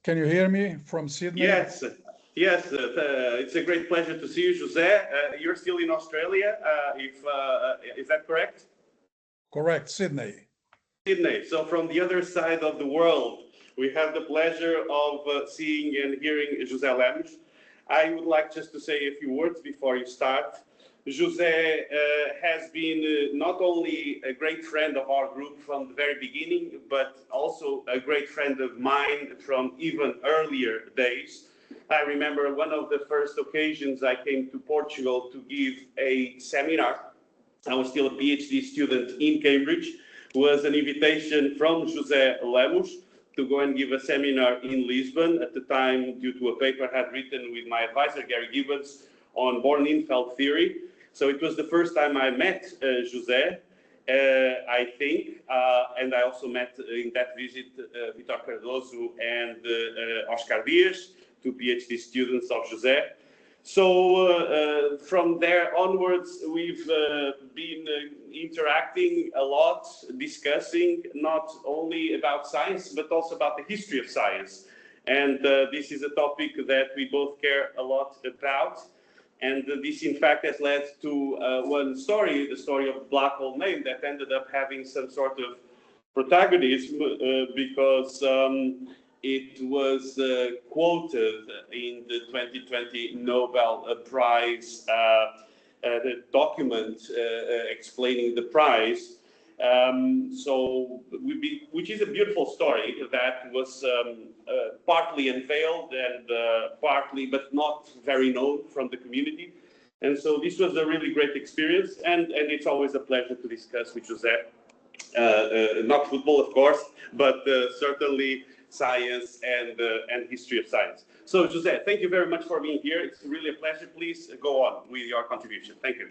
Can you hear me from Sydney? Yes, yes. It's a great pleasure to see you, José. You're still in Australia, is that correct? Correct, Sydney. Sydney. So from the other side of the world, we have the pleasure of seeing and hearing José Lemos. I would like just to say a few words before you start. José has been not only a great friend of our group from the very beginning, but also a great friend of mine from even earlier days. I remember one of the first occasions I came to Portugal to give a seminar. I was still a PhD student in Cambridge. Was an invitation from José Lemos to go and give a seminar in Lisbon at the time due to a paper I had written with my advisor, Gary Gibbons, on Born-Infeld theory. So it was the first time I met José, I think, and I also met in that visit Vitor Cardoso and Oscar Dias, two PhD students of José. So from there onwards, we've been interacting a lot, discussing not only about science, but also about the history of science. And this is a topic that we both care a lot about. And this, in fact, has led to one story, the story of Black Hole Name, that ended up having some sort of protagonism because it was quoted in the 2020 Nobel Prize the document explaining the prize. Which is a beautiful story that was partly unveiled and partly, but not very known from the community. And so this was a really great experience, and it's always a pleasure to discuss with José. Not football, of course, but certainly science and history of science. So, José, thank you very much for being here. It's really a pleasure. Please go on with your contribution. Thank you.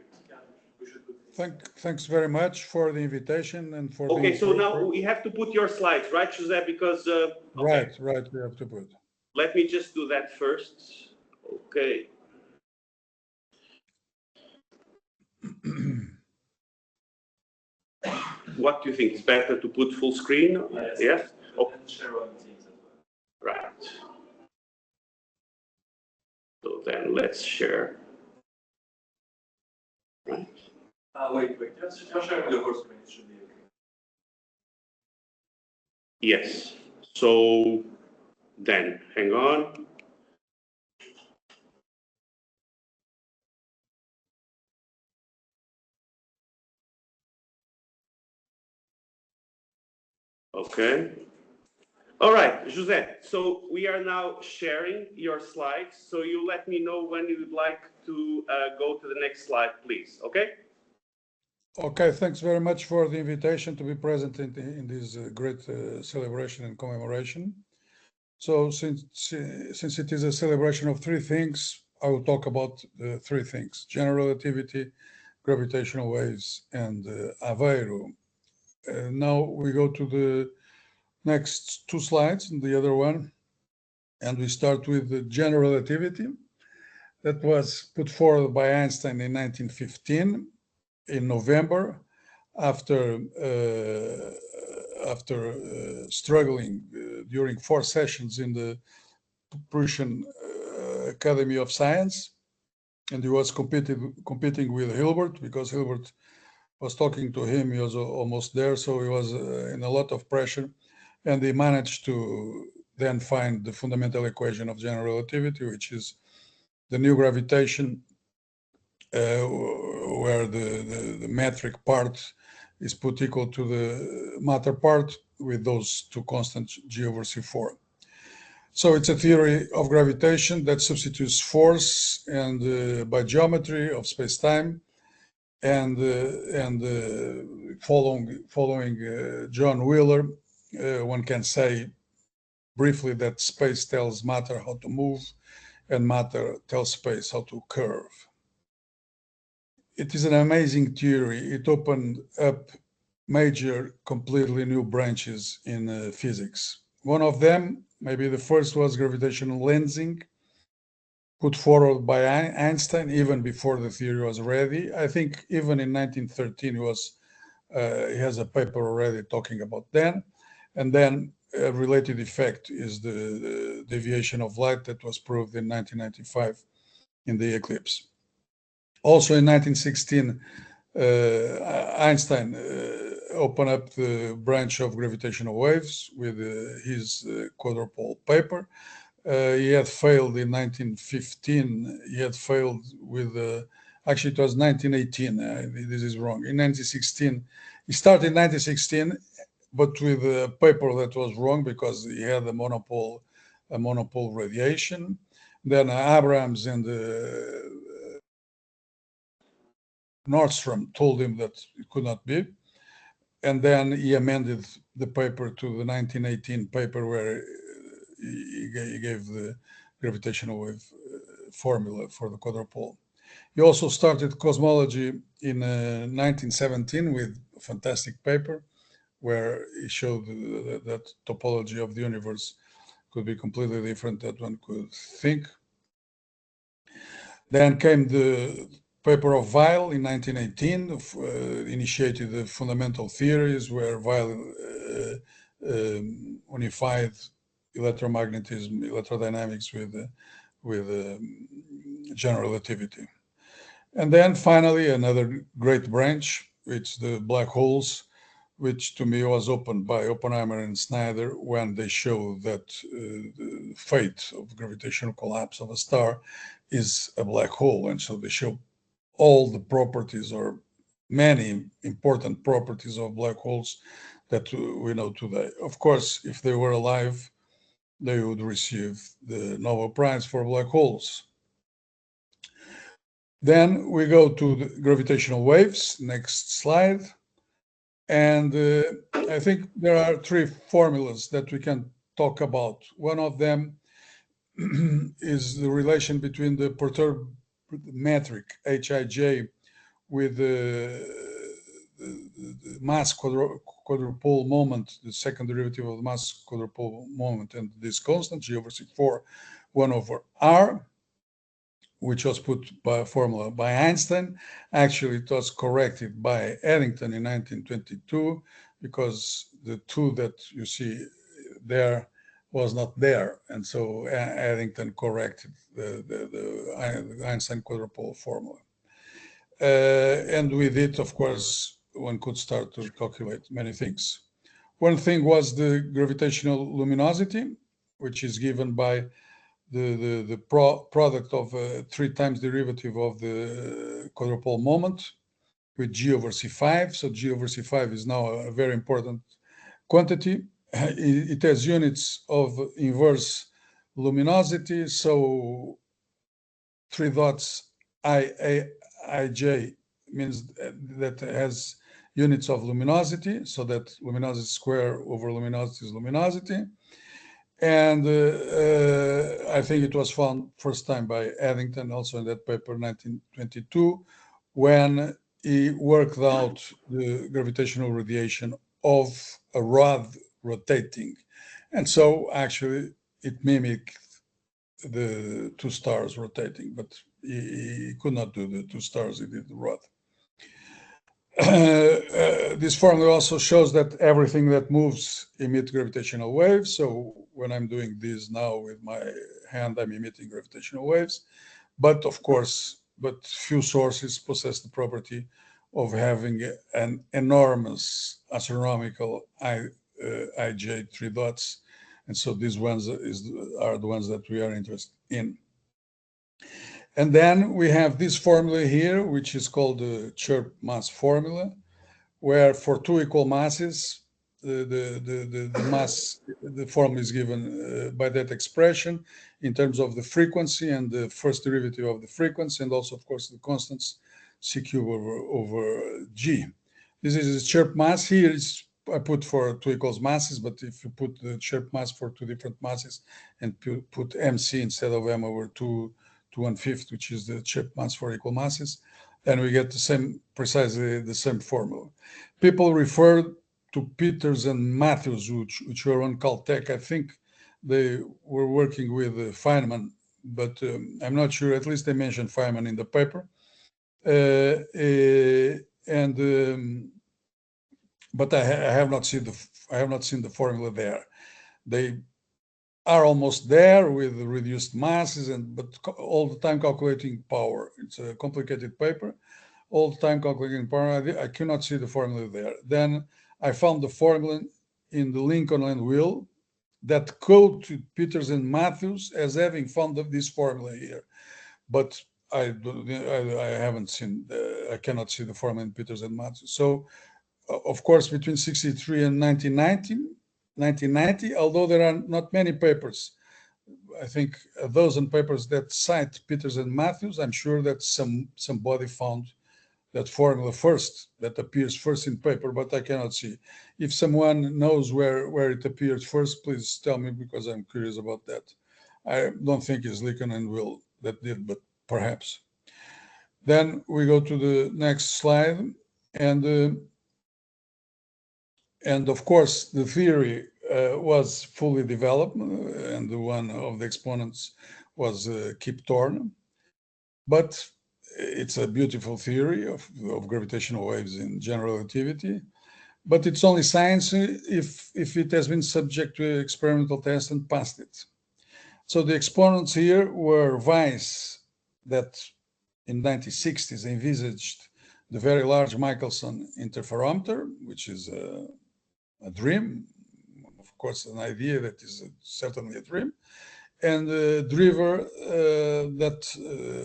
Thanks very much for the invitation and for. Okay, so now we have to put your slides, right, José? Because okay. Right, we have to put. Let me just do that first. Okay. What do you think? It's better to put full screen? Yes. Okay. Right. So then let's share. Right. Wait. Just share the whole screen. It should be okay. Yes. So then, hang on. Okay. All right, José. So we are now sharing your slides. So you let me know when you would like to go to the next slide, please. Okay. Okay, thanks very much for the invitation to be present in this great celebration and commemoration. So since it is a celebration of three things, I will talk about the three things: general relativity, gravitational waves, and Aveiro. Now we go to the next two slides and the other one, and we start with the general relativity that was put forward by Einstein in 1915. In November, after struggling during 4 sessions in the Prussian Academy of Science, and he was competing with Hilbert, because Hilbert was talking to him. He was almost there, so he was in a lot of pressure, and he managed to then find the fundamental equation of general relativity, which is the new gravitation, where the metric part is put equal to the matter part with those two constants, G over C4. So it's a theory of gravitation that substitutes force and by geometry of space-time, and following John Wheeler, one can say briefly that space tells matter how to move and matter tells space how to curve. It is an amazing theory. It opened up major, completely new branches in physics. One of them, maybe the first, was gravitational lensing, put forward by Einstein even before the theory was ready. I think even in 1913 he has a paper already talking about that. And then a related effect is the deviation of light that was proved in 1995 in the eclipse. Also in 1916, Einstein opened up the branch of gravitational waves with his quadrupole paper. He had failed in 1915. He had failed with, actually it was 1918. This is wrong. In 1916, he started in 1916, but with a paper that was wrong because he had a monopole radiation. Then Abrams and Nordstrom told him that it could not be. And then he amended the paper to the 1918 paper where he gave the gravitational wave formula for the quadrupole. He also started cosmology in 1917 with a fantastic paper where he showed that topology of the universe could be completely different than one could think. Then came the paper of Weil in 1918, initiated the fundamental theories where Weil unified electromagnetism, electrodynamics with general relativity. And then finally, another great branch, which the black holes, which to me was opened by Oppenheimer and Snyder when they show that the fate of gravitational collapse of a star is a black hole. And so they show all the properties or many important properties of black holes that we know today. Of course, if they were alive, they would receive the Nobel Prize for black holes. Then we go to the gravitational waves, next slide. And I think there are three formulas that we can talk about. One of them is the relation between the perturb metric Hij with the mass quadrupole moment, the second derivative of the mass quadrupole moment, and this constant G over C4, 1 over R, which was put by a formula by Einstein. Actually, it was corrected by Eddington in 1922 because the 2 that you see there was not there. And so Eddington corrected the Einstein quadrupole formula. And with it, of course, one could start to calculate many things. One thing was the gravitational luminosity, which is given by the product of 3 times derivative of the quadrupole moment with G over C5. So G over C5 is now a very important quantity. It has units of inverse luminosity. So 3 dots Ij means that has units of luminosity. So that luminosity square over luminosity is luminosity. And I think it was found first time by Eddington, also in that paper, 1922, when he worked out the gravitational radiation of a rod rotating. And so actually it mimicked the 2 stars rotating, but he could not do the 2 stars, he did the rod. This formula also shows that everything that moves emits gravitational waves. So when I'm doing this now with my hand, I'm emitting gravitational waves. But of course, few sources possess the property of having an enormous astronomical Ij 3 dots. And so these ones are the ones that we are interested in. And then we have this formula here, which is called the Chirp mass formula, where for 2 equal masses, the mass, the formula is given by that expression in terms of the frequency and the first derivative of the frequency, and also, of course, the constants C cube over G. This is the Chirp mass. Here I put for 2 equals masses, but if you put the Chirp mass for 2 different masses and put MC instead of M over 2 to 1/5, which is the Chirp mass for equal masses, and we get the same, precisely the same formula. People refer to Peters and Matthews, which were on Caltech. I think they were working with Feynman, but I'm not sure. At least they mentioned Feynman in the paper. But I have not seen the formula there. They are almost there with reduced masses, but all the time calculating power. It's a complicated paper, all the time calculating power. I cannot see the formula there. Then I found the formula in the Lincoln and Will that quoted Peters and Matthews as having found this formula here, but I haven't seen. I cannot see the formula in Peters and Matthews. So, of course, between 63 and 1990, although there are not many papers, I think a dozen papers that cite Peters and Matthews, I'm sure that somebody found that formula first, that appears first in paper, but I cannot see. If someone knows where it appeared first, please tell me, because I'm curious about that. I don't think it's Lincoln and Will that did, but perhaps. Then we go to the next slide, and of course the theory was fully developed, and one of the exponents was Kip Thorne, but it's a beautiful theory of gravitational waves in general relativity, but it's only science if it has been subject to experimental test and passed it. So the exponents here were Weiss, that in 1960s envisaged the very large Michelson interferometer, which is a dream, of course, an idea that is certainly a dream, and Driver, that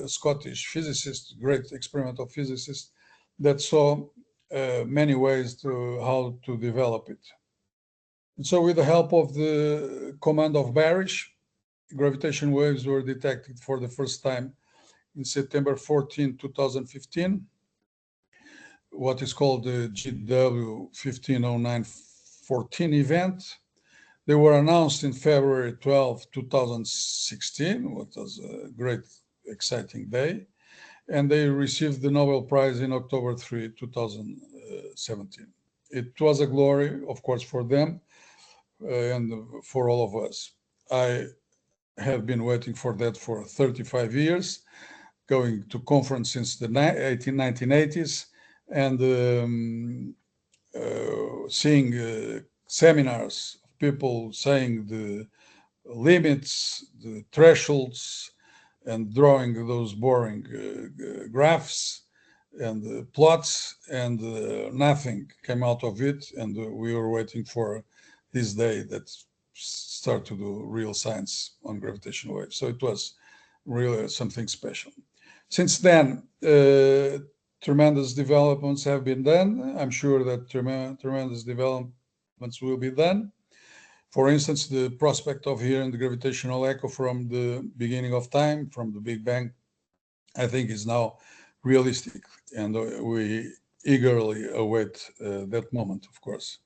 Scottish physicist, great experimental physicist, that saw many ways to how to develop it. And so with the help of the command of Barish, gravitation waves were detected for the first time in September 14, 2015, what is called the GW 150914 event. They were announced in February 12, 2016, what was a great, exciting day, and they received the Nobel Prize in October 3, 2017. It was a glory, of course, for them and for all of us. I have been waiting for that for 35 years, going to conference since the 1980s, and seeing seminars, people saying the limits, the thresholds, and drawing those boring graphs and plots, and nothing came out of it. And we were waiting for this day that start to do real science on gravitational waves. So it was really something special. Since then, tremendous developments have been done. I'm sure that tremendous developments will be done. For instance, the prospect of hearing the gravitational echo from the beginning of time, from the Big Bang, I think is now realistic, and we eagerly await that moment, of course.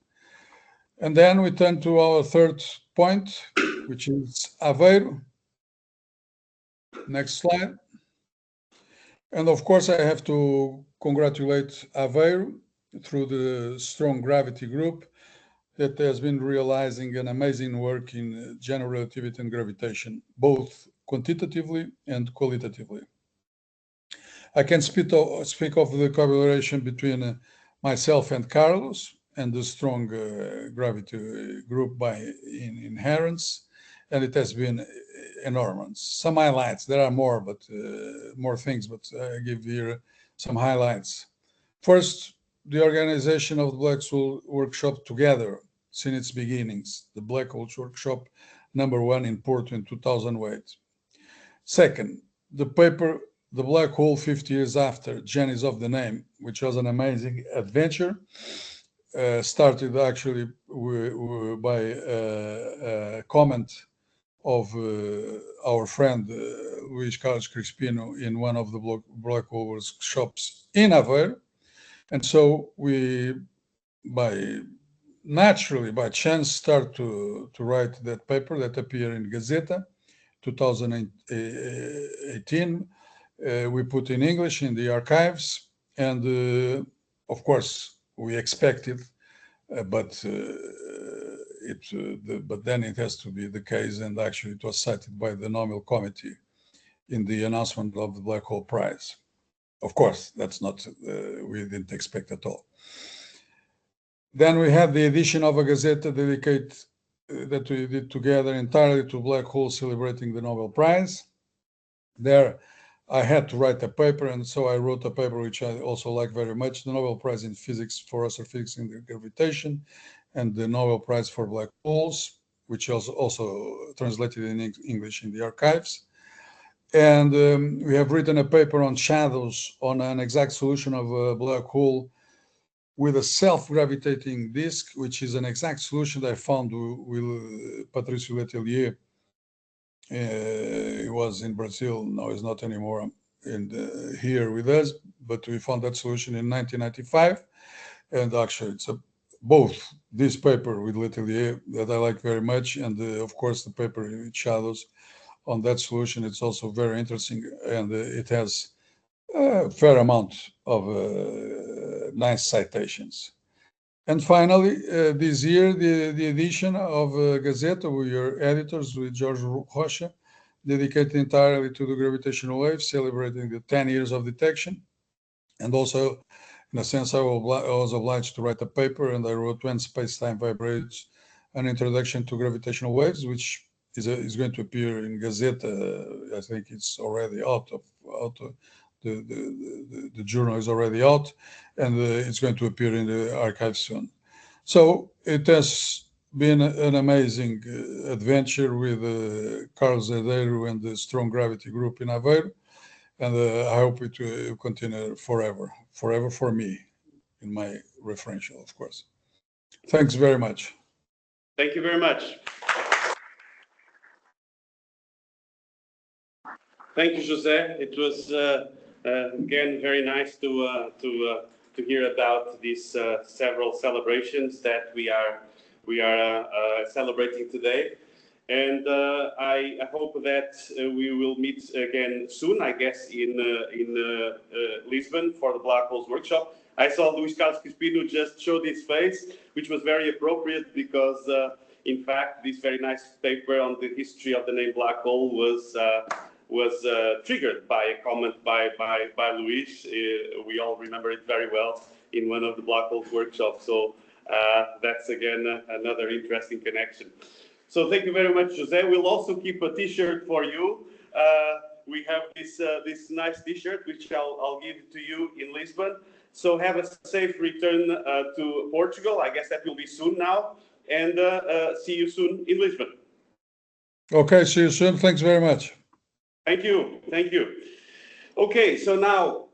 And then we turn to our third point, which is Aveiro. Next slide. And of course, I have to congratulate Aveiro through the Strong Gravity Group that has been realizing an amazing work in general relativity and gravitation, both quantitatively and qualitatively. I can speak of the collaboration between myself and Carlos and the Strong Gravity Group in inherence, and it has been enormous. Some highlights, there are more, but more things, but I give here some highlights. First, the organization of the Black Hole Workshop together since its beginnings, the Black Hole Workshop #1 in Porto in 2008. Second, the paper, The Black Hole 50 Years After, Genesis of the Name, which was an amazing adventure, started actually by a comment of our friend Luis Carlos Crispino in one of the Black Hole workshops in Aveiro. And so we, naturally, by chance, start to write that paper that appeared in Gazeta 2018. We put in English in the archives, and of course we expected, but then it has to be the case, and actually it was cited by the Nobel Committee in the announcement of the Black Hole Prize. Of course, that's not, we didn't expect at all. Then we had the edition of a Gazeta dedicated that we did together entirely to black holes celebrating the Nobel Prize. There, I had to write a paper, and so I wrote a paper which I also like very much, the Nobel Prize in Physics for astrophysics and gravitation, and the Nobel Prize for black holes, which is also translated in English in the archives. And we have written a paper on shadows on an exact solution of a black hole with a self-gravitating disk, which is an exact solution that I found with Patricio Letelier. He was in Brazil, now he's not anymore here with us, but we found that solution in 1995. And actually, it's both this paper with Letelier that I like very much, and of course the paper with shadows on that solution. It's also very interesting, and it has a fair amount of nice citations. And finally, this year, the edition of Gazeta, with your editors, with George Rocha, dedicated entirely to the gravitational wave, celebrating the 10 years of detection. And also, in a sense, I was obliged to write a paper, and I wrote When Space-Time Vibrates, an introduction to gravitational waves, which is going to appear in Gazeta. I think it's already out. The journal is already out, and it's going to appear in the archive soon. So it has been an amazing adventure with Carlos Herdeiro and the Strong Gravity Group in Aveiro, and I hope it will continue forever for me, in my referential, of course. Thanks very much. Thank you very much. Thank you, José. It was again very nice to hear about these several celebrations that we are celebrating today, and I hope that we will meet again soon. I guess in Lisbon for the Black Holes Workshop. I saw Luis Carlos Crispino just showed his face, which was very appropriate because, in fact, this very nice paper on the history of the name black hole was triggered by a comment by Luis. We all remember it very well in one of the Black Holes workshops. So that's again another interesting connection. So thank you very much, José. We'll also keep a T-shirt for you. We have this nice T-shirt which I'll give to you in Lisbon. So have a safe return to Portugal. I guess that will be soon now, and see you soon in Lisbon. Okay, see you soon. Thanks very much. Thank you. Thank you. Okay, so now